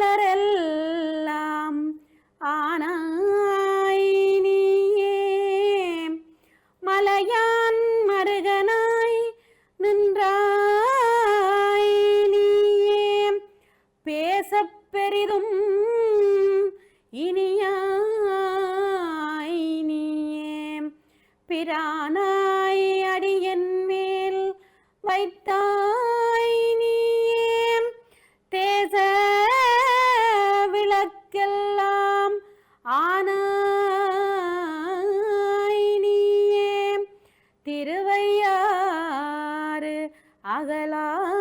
மலரெல்லாம் ஆனாய் நீயே மலையான் மருகனாய் நின்றாய் நீயே பேசப் பெரிதும் இனியாய் நீயே பிரானாய் அடியன் மேல் வைத்தாய் நீயே தேச விளக்கெல்லாம் ஆனாய் நீயே திருவையாறு அகலாத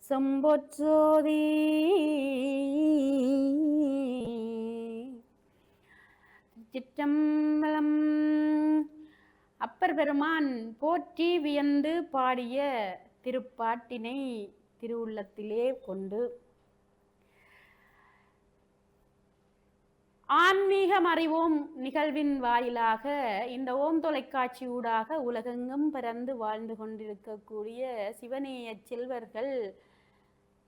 செம்பொற்சோதி. சிற்றம்பலம். அப்பர் பெருமான் போற்றி வியந்து பாடிய திருப்பாட்டினை திருவுள்ளத்திலே கொண்டு ஆன்மீகம் அறிவோம் நிகழ்வின் வாயிலாக இந்த ஓம் தொலைக்காட்சி ஊடாக உலகெங்கும் பறந்து வாழ்ந்து கொண்டிருக்கக்கூடிய சிவநேய செல்வர்கள்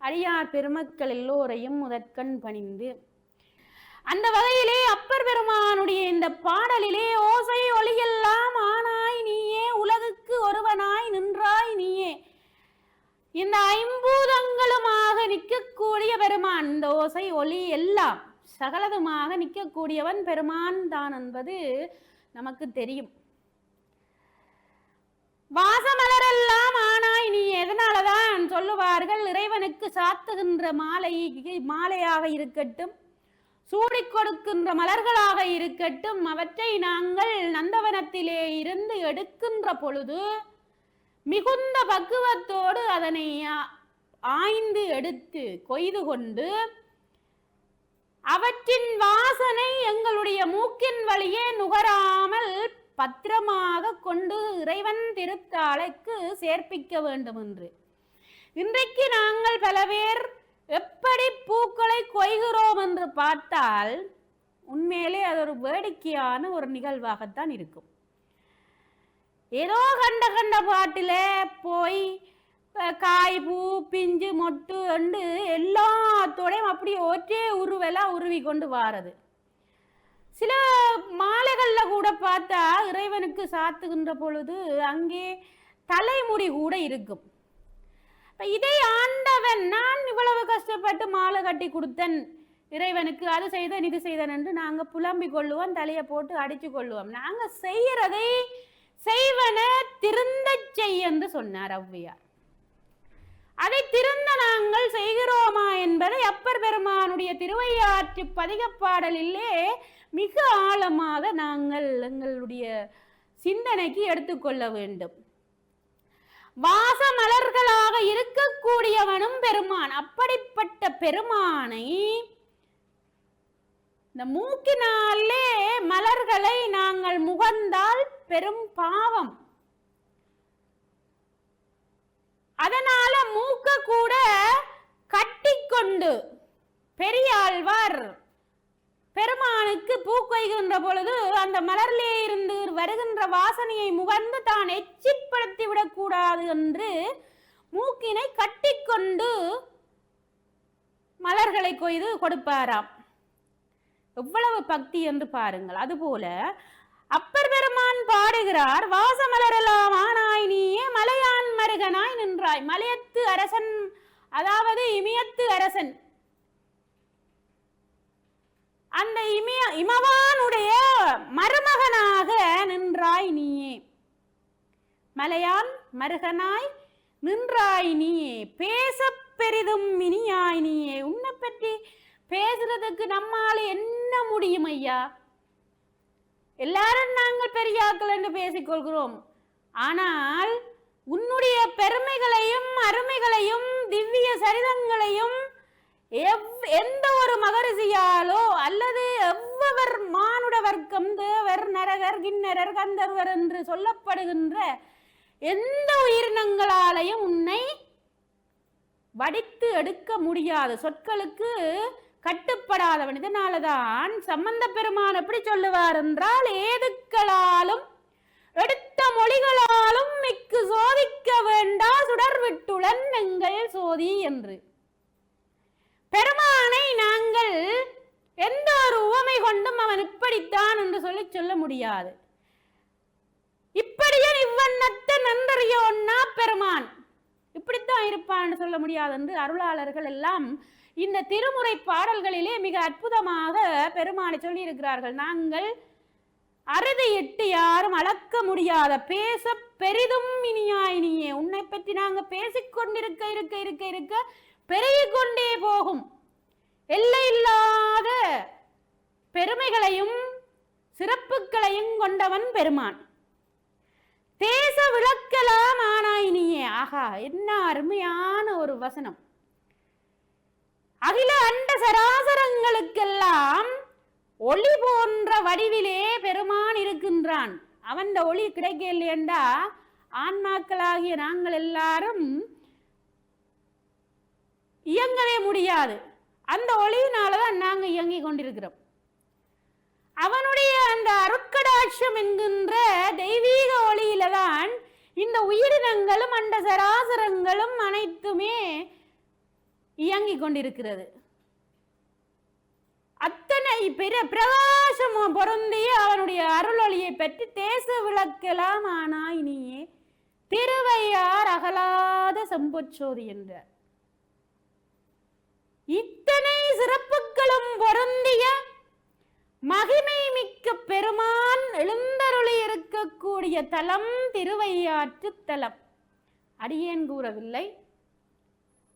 அடியார் பெருமக்கள் எல்லோரையும் முதற்கண் பணிந்து அந்த வகையிலே அப்பர் பெருமானுடைய இந்த பாடலிலே ஓசை ஒளியெல்லாம் ஆனாய் நீயே உலகுக்கு ஒருவனாய் நின்றாய் நீயே இந்த ஐம்பூதங்களுமாக நிற்கக்கூடிய பெருமான் இந்த ஓசை ஒளி எல்லாம் சகலதுமாக நிற்கக்கூடியவன் பெருமான் தான் என்பது நமக்கு தெரியும். வாசமலரெல்லாம் ஆனாய் நீ எதனாலதான் சொல்லுவார்கள் இறைவனுக்கு சாத்துகின்ற மாலையாக இருக்கட்டும் சூடிக் கொடுக்கின்ற மலர்களாக இருக்கட்டும் அவற்றை நாங்கள் நந்தவனத்திலே இருந்து எடுக்கின்ற பொழுது மிகுந்த பக்குவத்தோடு அதனை ஆய்ந்து எடுத்து கொய்து கொண்டு அவற்றின் வாசனை எங்களுடைய மூக்கின் வழியே நுகராமல் பத்திரமாக கொண்டு இறைவன் திருத்தாளைக்கு சேர்ப்பிக்க வேண்டும் என்று இன்றைக்கு நாங்கள் பல பேர் எப்படி பூக்களை கொய்கிறோம் என்று பார்த்தால் உண்மையிலே அது ஒரு வேடிக்கையான ஒரு நிகழ்வாகத்தான் இருக்கும். ஏதோ கண்ட பாட்டில போய் காய் பூ பிஞ்சு மொட்டு என்று எல்லாத்தோடையும் அப்படியே ஒற்றே உருவெல்லாம் உருவி கொண்டு வாரது. சில மாலைகள்ல கூட பார்த்தா இறைவனுக்கு சாத்துகின்ற பொழுது அங்கே தலைமுடி கூட இருக்கும். இதை ஆண்டவன் நான் இவ்வளவு கஷ்டப்பட்டு மாலை கட்டி கொடுத்தன் இறைவனுக்கு அது செய்தன் இது செய்தன் என்று நாங்க புலம்பிக் கொள்ளுவோம் தலையை போட்டு அடிச்சு கொள்ளுவோம். நாங்க செய்யறதை செய்வன திருந்த செய்ய என்று சொன்னார் ஔவையார். அதை திருந்த நாங்கள் செய்கிறோமா என்பதை அப்பர் பெருமானுடைய திருவையாற்று பதிகப்பாடலிலே மிக ஆழமாக நாங்கள் எங்களுடைய சிந்தனைக்கு எடுத்துக்கொள்ள வேண்டும். வாசமலர்களாக இருக்கக்கூடியவனும் பெருமான். அப்படிப்பட்ட பெருமானை இந்த மூக்கினாலே மலர்களை நாங்கள் முகந்தால் பெரும் பாவம். அதனால மூக்க கூட கட்டிக்கொண்டு பெரியாழ்வார் பெருமானுக்கு பூக்கொய்கின்ற பொழுது அந்த மலர்லே இருந்து வருகின்ற வாசனையை முகர்ந்து தான் எச்சிப்படுத்தி விடக்கூடாது என்று மூக்கினை கட்டிக்கொண்டு மலர்களை கொய்து கொடுப்பாராம். எவ்வளவு பக்தி என்று பாருங்கள். அதுபோல அப்பர் பெருமான் பாடுகிறார் வாசமலரெல்லாம் ஆனாய் நீயே மலையான் மருகனாய் நின்றாய். மலையத்து அரசன் அதாவது இமயத்து அரசன் அந்த இமவானுடைய மருமகனாக நின்றாய் நீயே மலையான் மருகனாய் நின்றாய் நீயே பேச பெரிதும் இனியாய் நீயே. உன்னை பற்றி பேசுறதுக்கு நம்மால என்ன முடியும் ஐயா? எல்லாரும் நாங்கள் பெரியாக்கள் என்று பேசிக்கொள்கிறோம். ஆனால் உன்னுடைய பெருமைகளையும் அருமைகளையும் திவ்ய சரிதங்களையும் எந்த ஒரு மகரிஷியாலோ அல்லது எவ்வவர் மானுட வர்க்கம் தேவர் நரகர் கிண்ணரர் கந்தர்வர் என்று சொல்லப்படுகின்ற எந்த உயிரினங்களாலையும் உன்னை வடித்து எடுக்க முடியாது. சொற்களுக்கு கட்டுப்படாதவன். இதனாலதான் சம்பந்த பெருமான் எப்படி சொல்லுவார் என்றால் ஏதுக்களாலும் எடுத்த மொழிகளாலும் மிக்கு சோதிக்க வேண்டா சுடர் விட்டுடன் எங்கள் சோதி என்று. இப்படித்தான் என்று சொல்ல முடியாது. இப்படியே இவ்வண்ணத்தை நன்றறியோன்னா பெருமான் இப்படித்தான் இருப்பான்னு சொல்ல முடியாது என்று அருளாளர்கள் எல்லாம் இந்த திருமுறை பாடல்களிலே மிக அற்புதமாக பெருமானை சொல்லி இருக்கிறார்கள். நாங்கள் அறுதியிட்டு யாரும் அளக்க முடியாத பேச பெரிதும் இனியாயினியே, உன்னை பற்றி நாங்க பேசிக்கொண்டிருக்க இருக்க இருக்க இருக்க பெருகிக்கொண்டே போகும் எல்லையில்லாத பெருமைகளையும் சிறப்புகளையும் கொண்டவன் பெருமான். தேச விளக்கலாம் ஆனாயினியே. ஆகா, என்ன அருமையான ஒரு வசனம். அகில அண்ட சராசரங்களுக்கெல்லாம் ஒளி போன்ற வடிவிலே பெருமான் இருக்கின்றான். அவன் ஒளி கிடைக்கலையண்டா ஆன்மாக்களாகிய நாங்கள் எல்லாரும் இயங்கவே முடியாது. அந்த ஒளியினாலதான் நாங்க இயங்கி கொண்டிருக்கிறோம். அவனுடைய அந்த அருட்கடாட்சம் என்கின்ற தெய்வீக ஒளியில தான் இந்த உயிரினங்களும் அண்ட சராசரங்களும் அனைத்துமே இயங்கி கொண்டிருக்கிறது. அத்தனை பிரகாசம் பொருந்திய அவனுடைய அருளொளியை பற்றி தேச விளக்கலாம் ஆனாய் நீயே திருவையார் அகலாத செம்பொச்சோதி என்றார். இத்தனை சிறப்புகளும் பொருந்திய மகிமை மிக்க பெருமான் எழுந்தருளி இருக்கக்கூடிய தலம் திருவையாற்று தலம். அடியேன் கூறவில்லை,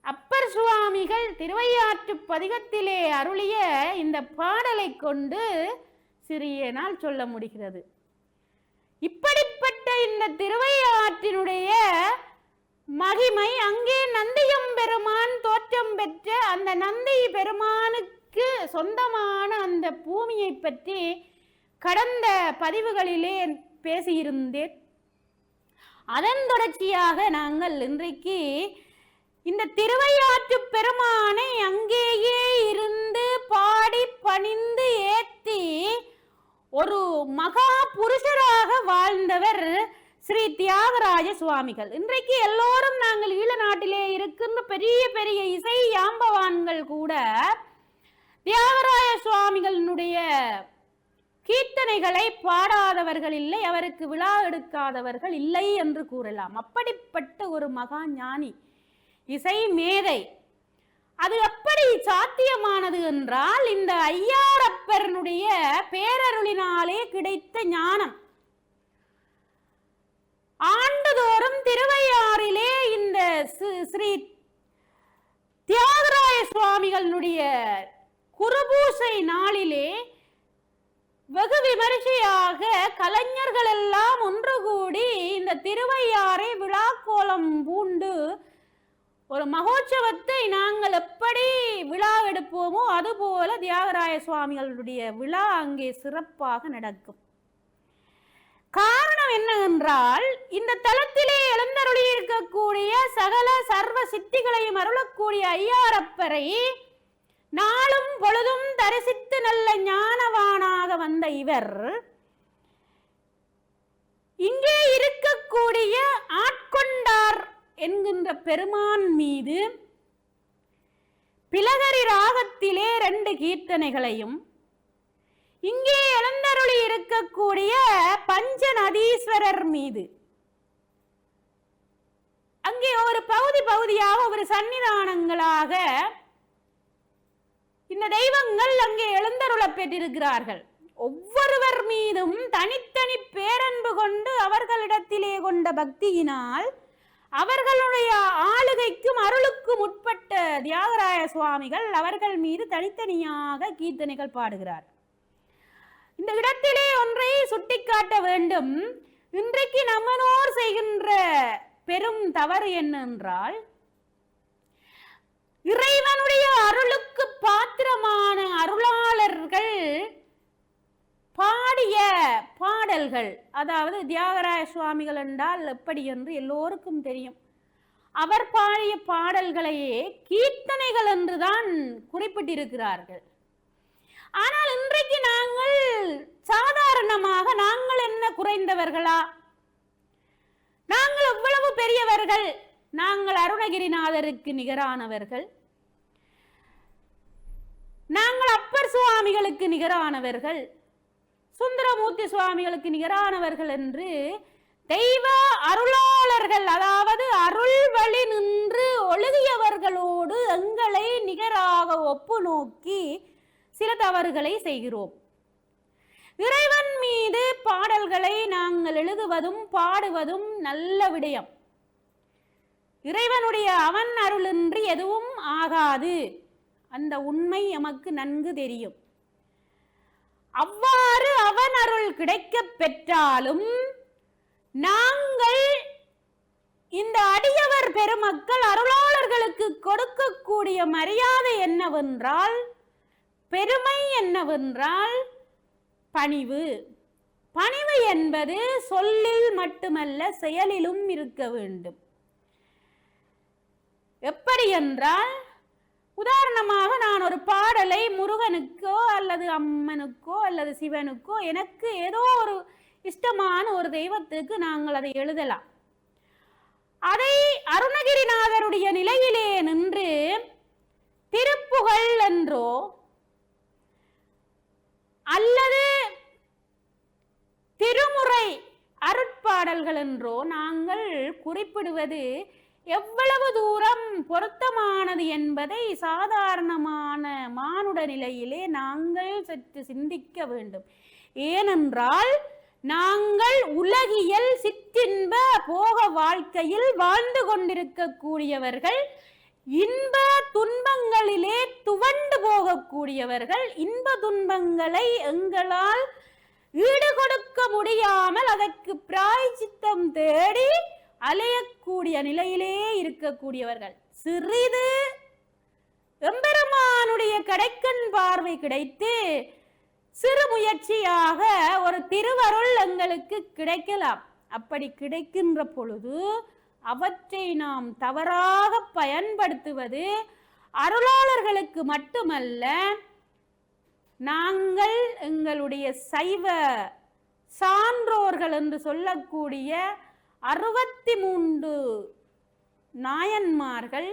அப்பர் சுவாமிகள் திருவையாற்று பதிகத்திலே அருளிய இந்த பாடலை கொண்டு சிறிய நாள் சொல்ல முடிகிறது. இப்படிப்பட்ட இந்த திருவையாற்றினுடைய மகிமை, அங்கே நந்தியம் பெருமான் தோற்றம் பெற்ற அந்த நந்தி பெருமானுக்கு சொந்தமான அந்த பூமியை பற்றி கடந்த பதிவுகளிலே பேசியிருந்தேன். அதன் தொடர்ச்சியாக நாங்கள் இன்றைக்கு இந்த திருவையாற்று பெருமானை அங்கேயே இருந்து பாடி பணிந்து ஏத்தி ஒரு மகா புருஷராக வாழ்ந்தவர் ஸ்ரீ தியாகராஜ சுவாமிகள். இன்றைக்கு எல்லோரும் நாங்கள் ஈழ நாட்டிலே இருக்கின்ற பெரிய பெரிய இசை யாம்பவான்கள் கூட தியாகராஜ சுவாமிகளினுடைய கீர்த்தனைகளை பாடாதவர்கள் இல்லை, அவருக்கு விழா எடுக்காதவர்கள் இல்லை என்று கூறலாம். அப்படிப்பட்ட ஒரு மகா ஞானி, இசை மேதை. அது எப்படி சாத்தியமானது என்றால் இந்த ஐயாரப்பரனுடைய பேரருளினாலே கிடைத்த ஞானம். ஆண்டுதோறும் திருவையாறிலே இந்த ஸ்ரீ தியாகராய சுவாமிகளுடைய குருபூசை நாளிலே வெகு விமரிசையாக கலைஞர்கள் எல்லாம் ஒன்று கூடி இந்த திருவையாறை விழாக்கோலம் பூண்டு ஒரு மகோற்சவத்தை நாங்கள் எப்படி விழா எடுப்போமோ அதுபோல தியாகராய சுவாமிகளுடைய விழா அங்கே சிறப்பாக நடக்கும். காரணம் என்னவென்றால் இந்த தலத்திலே எழுந்தருளி இருக்கக்கூடிய சகல சர்வ சித்திகளையும் அருளக்கூடிய ஐயாரப்பரை நாளும் பொழுதும் தரிசித்து நல்ல ஞானவானாக வந்த இவர் இங்கே இருக்கக்கூடிய ஆட்கொண்டார் என்கின்ற பெருமான் மீது பிலகரி ராகத்திலே 2 கீர்த்தனைகளையும், இங்கே எழுந்தருளி இருக்கக்கூடிய பஞ்சநதீஸ்வரர் மீது அங்கே ஒரு பகுதியாக ஒரு சன்னிதானங்களாக இந்த தெய்வங்கள் அங்கே எழுந்தருள பெற்றிருக்கிறார்கள். ஒவ்வொருவர் மீதும் தனித்தனி பேரன்பு கொண்டு அவர்களிடத்திலே கொண்ட பக்தியினால் அவர்களுடைய ஆளுகைக்கும் அருளுக்கும் உட்பட்ட தியாகராய சுவாமிகள் அவர்கள் மீது தனித்தனியாக கீர்த்தனைகள் பாடுகிறார். இந்த இடத்திலே ஒன்றை சுட்டிக்காட்ட வேண்டும். இன்றைக்கு நம்மனோர் செய்கின்ற பெரும் தவறு என்னென்றால், இறைவனுடைய அருளுக்கு பாத்திரமான அருளாளர்கள் பாடிய பாடல்கள், அதாவது தியாகராய சுவாமிகள் என்றால் எப்படி என்று எல்லோருக்கும் தெரியும். அவர் பாடிய பாடல்களையே கீர்த்தனைகள் என்றுதான் குறிப்பிட்டிருக்கிறார்கள். ஆனால் இன்றைக்கு நாங்கள் சாதாரணமாக நாங்கள் என்ன குறைந்தவர்களா, நாங்கள் எவ்வளவு பெரியவர்கள், நாங்கள் அருணகிரிநாதருக்கு நிகரானவர்கள், நாங்கள் அப்பர் சுவாமிகளுக்கு நிகரானவர்கள், சுந்தரமூர்த்தி சுவாமிகளுக்கு நிகரானவர்கள் என்று தெய்வ அருளாளர்கள், அதாவது அருள் வழி நின்று ஒழுகியவர்களோடு எங்களை நிகராக ஒப்பு நோக்கி சில தவறுகளை செய்கிறோம். இறைவன் மீது பாடல்களை நாங்கள் எழுதுவதும் பாடுவதும் நல்ல விடயம். இறைவனுடைய அவன் அருளின்றி எதுவும் ஆகாது. அந்த உண்மை எமக்கு நன்கு தெரியும். அவ்வாறு அவன் அருள் கிடைக்க பெற்றாலும் நாங்கள் இந்த அடியவர் பெருமக்கள் அருளாளர்களுக்கு கொடுக்கக்கூடிய மரியாதை என்னவென்றால், பெருமை என்னவென்றால் பணிவு. பணிவு என்பது சொல்லில் மட்டுமல்ல, செயலிலும் இருக்க வேண்டும். எப்படி என்றால், உதாரணமாக நான் ஒரு பாடலை முருகனுக்கோ அல்லது அம்மனுக்கோ அல்லது சிவனுக்கோ, எனக்கு ஏதோ ஒரு இஷ்டமான ஒரு தெய்வத்துக்கு நாங்கள் அதை எழுதலாம். அதை அருணகிரிநாதருடைய நிலையிலே நின்று திருப்புகழ் என்றோ அல்லது திருமுறை அருட்பாடல்கள் என்றோ நாங்கள் குறிப்பிடுவது எவ்வளவு தூரம் பொருத்தமானது என்பதை சாதாரணமான மானுட நிலையிலே நாங்கள் சற்று சிந்திக்க வேண்டும். ஏனென்றால் நாங்கள் உலகியல் சிற்றின்ப போக வாழ்க்கையில் வாழ்ந்து கொண்டிருக்கக்கூடியவர்கள், இன்ப துன்பங்களிலே துவண்டு போகக்கூடியவர்கள். இன்ப துன்பங்களை எங்களால் ஈடுகொடுக்க முடியாமல் அதற்கு பிராயச்சித்தம் தேடி அலையக்கூடிய நிலையிலே இருக்கக்கூடியவர்கள். சிறிது எம்பெருமானுடைய கடைக்கண் பார்வை கிடைத்து சிறு முயற்சியாக ஒரு திருவருள் எங்களுக்கு கிடைக்கலாம். அப்படி கிடைக்கின்ற பொழுது அவற்றை நாம் தவறாக பயன்படுத்துவது அருளாளர்களுக்கு மட்டுமல்ல, நாங்கள் எங்களுடைய சைவ சான்றோர்கள் என்று சொல்லக்கூடிய 63 நாயன்மார்கள்,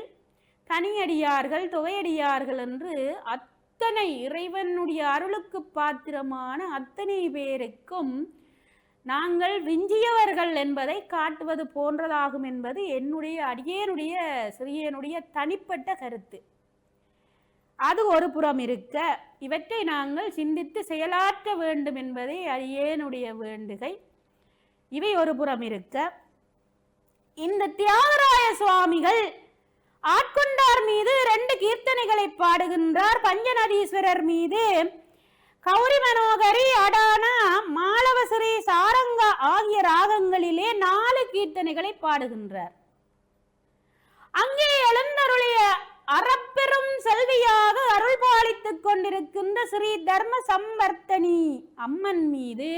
தனியடியார்கள், தொகையடியார்கள் என்று அத்தனை இறைவனுடைய அருளுக்கு பாத்திரமான அத்தனை பேருக்கும் நாங்கள் விஞ்சியவர்கள் என்பதை காட்டுவது போன்றதாகும் என்பது என்னுடைய அடியேனுடைய சிறியனுடைய தனிப்பட்ட கருத்து. அது ஒரு புறம் இருக்க, இவற்றை நாங்கள் சிந்தித்து செயலாற்ற வேண்டும் என்பதே அடியேனுடைய வேண்டுகை. இவை ஒரு புறம் இருக்க, இந்த தியாகராய சுவாமிகள் ஆட்கொண்டார் மீது 2 கீர்த்தனைகளை பாடுகின்றார். பஞ்சநதீஸ்வரர் மீது கௌரி மனோகரி, அடானா, மாளவசிறி, சாரங்க ஆகிய ராகங்களிலே 4 கீர்த்தனைகளை பாடுகின்றார். அங்கே எழுந்தருளிய அறப்பெரும் செல்வியாக அருள் பாலித்துக் கொண்டிருக்கின்ற ஸ்ரீ தர்ம சம்பர்த்தனி அம்மன் மீது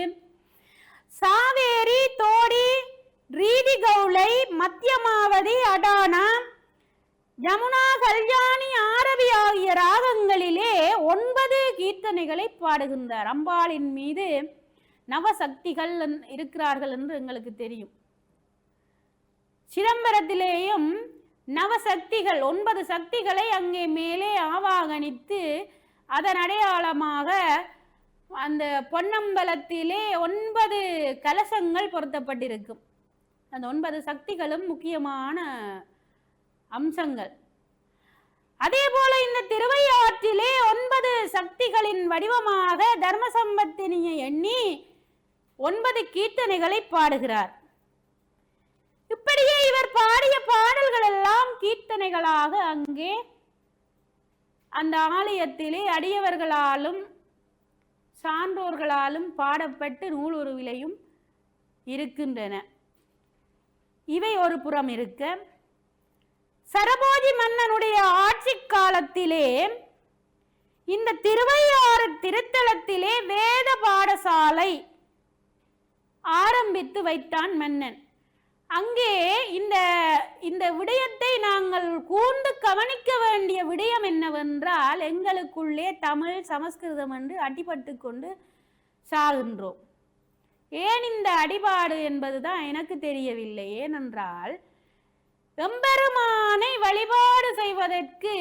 சாவேரி, தோடி, ரீதி கௌளை, மத்தியமாவதி, அடானா, யமுனா, கல்யாணி, ஆரவி ஆகிய ராகங்களிலே 9 கீர்த்தனைகளை பாடுகின்றார். அம்பாளின் மீது நவசக்திகள் இருக்கிறார்கள் என்று எங்களுக்கு தெரியும். சிதம்பரத்திலேயும் நவசக்திகள் 9 சக்திகளை அங்கே மேலே ஆவாகனித்து அதன் அடையாளமாக அந்த பொன்னம்பலத்திலே 9 கலசங்கள் பொருத்தப்பட்டிருக்கும். அந்த 9 சக்திகளும் முக்கியமான அம்சங்கள். அதே போல இந்த திருவையாற்றிலே 9 சக்திகளின் வடிவமாக தர்மசம்பத்தினியை எண்ணி 9 கீர்த்தனைகளை பாடுகிறார். இப்படியே இவர் பாடிய பாடல்கள் எல்லாம் கீர்த்தனைகளாக அங்கே அந்த ஆலயத்திலே அடியவர்களாலும் சான்றோர்களாலும் பாடப்பட்டு நூலுருவிலையும் இருக்கின்றன. இவை ஒரு புறம் இருக்க, சரபோஜி மன்னனுடைய ஆட்சி காலத்திலே இந்த திருவையாறு திருத்தலத்திலே வேத பாடசாலை ஆரம்பித்து வைத்தான் மன்னன். அங்கே இந்த விடயத்தை நாங்கள் கூர்ந்து கவனிக்க வேண்டிய விடயம் என்னவென்றால், எங்களுக்குள்ளே தமிழ் சமஸ்கிருதம் என்று அடிபட்டு கொண்டு சாகின்றோம். ஏன் இந்த அடிபாடு என்பதுதான் எனக்கு தெரியவில்லை. ஏனென்றால் எம்பெருமானை வழிபாடு செய்வதற்கு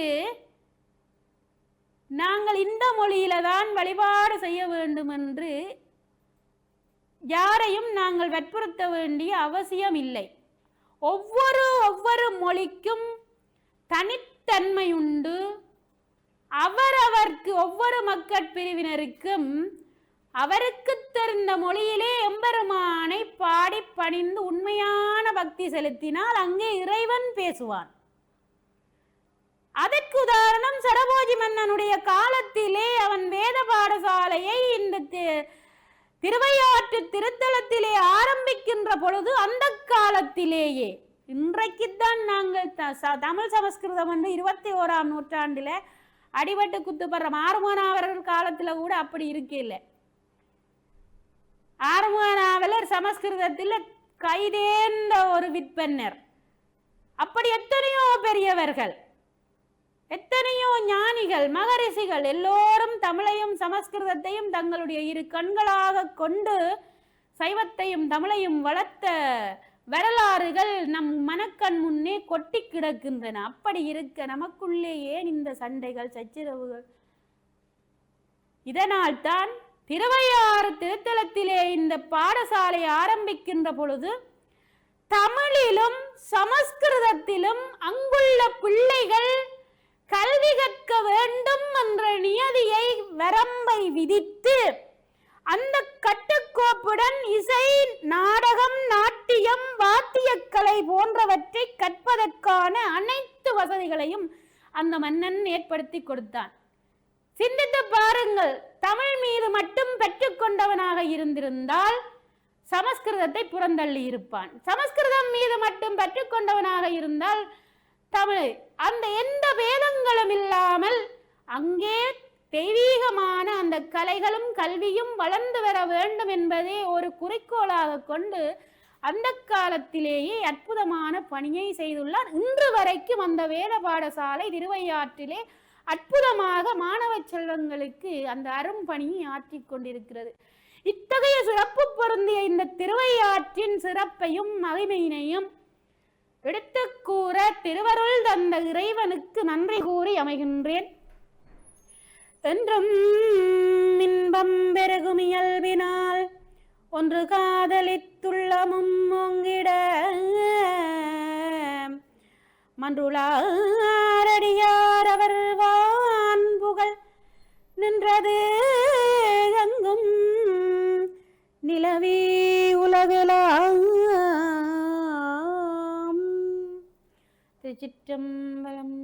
நாங்கள் இந்த மொழியில தான் வழிபாடு செய்ய வேண்டும் என்று யாரையும் நாங்கள் வற்புறுத்த வேண்டிய அவசியம் இல்லை. ஒவ்வொரு மொழிக்கும் தனித்தன்மை உண்டு. அவரவர்க்கு ஒவ்வொரு மக்கள் பிரிவினருக்கும் அவருக்கு தெரிந்த மொழியிலே எம்பெருமானை பாடி பணிந்து உண்மையான பக்தி செலுத்தினால் அங்கே இறைவன் பேசுவான். அதற்கு உதாரணம் சரபோஜி மன்னனுடைய காலத்திலே அவன் வேத பாடசாலையை இந்த திருவையாற்று திருத்தலத்திலே ஆரம்பிக்கின்ற பொழுது அந்த காலத்திலேயே, இன்றைக்குத்தான் நாங்கள் தமிழ் சமஸ்கிருதம் வந்து 21ஆம் நூற்றாண்டில் அடிபட்டு குத்துப்படுற ஆறுமுகனாவலர் காலத்துல கூட அப்படி இருக்கல. ஆறுமுகனாவலர் சமஸ்கிருதத்தில் கைதேர்ந்த ஒரு விற்பன்னர். அப்படி எத்தனையோ பெரியவர்கள், எத்தனையோ ஞானிகள், மகரிஷிகள் எல்லோரும் தமிழையும் சமஸ்கிருதத்தையும் தங்களுடைய இரு கண்களாக கொண்டு சைவத்தையும் தமிழையும் வளர்த்த வரலாறுகள் நம் மனக்கண் முன்னே கொட்டி கிடக்கின்றன. அப்படி இருக்க நமக்குள்ளே ஏன் இந்த சண்டைகள், சச்சரவுகள்? இதனால் தான் திருவையாறு திருத்தலத்திலே இந்த பாடசாலை ஆரம்பிக்கின்ற பொழுது தமிழிலும் சமஸ்கிருதத்திலும் அங்குள்ள பிள்ளைகள் கல்வி கற்க வேண்டும் என்ற நியதியை வரம்பை விதித்து அந்த கட்டுக்கோப்புடன் இசை, நாடகம், நாட்டியம், வாத்தியக்கலை போன்றவற்றை கற்பதற்கான அனைத்து வசதிகளையும் அந்த மன்னன் ஏற்படுத்தி கொடுத்தான். சிந்தித்து பாருங்கள், தமிழ் மீது மட்டும் பெற்றுக்கொண்டவனாக இருந்திருந்தால் சமஸ்கிருதத்தை புறந்தள்ளி இருப்பான். சமஸ்கிருதம் மீது மட்டும் பெற்றுக்கொண்டவனாக இருந்தால் தமிழ், அந்த எந்த வேதங்களும் இல்லாமல் அங்கே தெய்வீகமான அந்த கலைகளும் கல்வியும் வளர்ந்து வர வேண்டும் என்பதே ஒரு குறிக்கோளாக கொண்டு அந்த காலத்திலேயே அற்புதமான பணியை செய்துள்ளார். இன்று வரைக்கும் அந்த வேத பாடசாலை திருவையாற்றிலே அற்புதமாக மாணவ செல்வங்களுக்கு அந்த அரும்பணியை ஆற்றிக் கொண்டிருக்கிறது. இத்தகைய சிறப்பு பொருந்திய இந்த திருவையாற்றின் சிறப்பையும் மகிமையினையும் எடுத்து கூற திருவருள் தந்த இறைவனுக்கு நன்றி கூறி அமைகின்றேன். என்றும் இன்பம் பெருகும் இயல்பினால் ஒன்று காதலித்துள்ளமும் ஓங்கிட மன்றுளாரடியார் அவர் வான்புகள் நின்றது எங்கும் நிலவி உலகெலாம். திருச்சிற்றம்பலம்.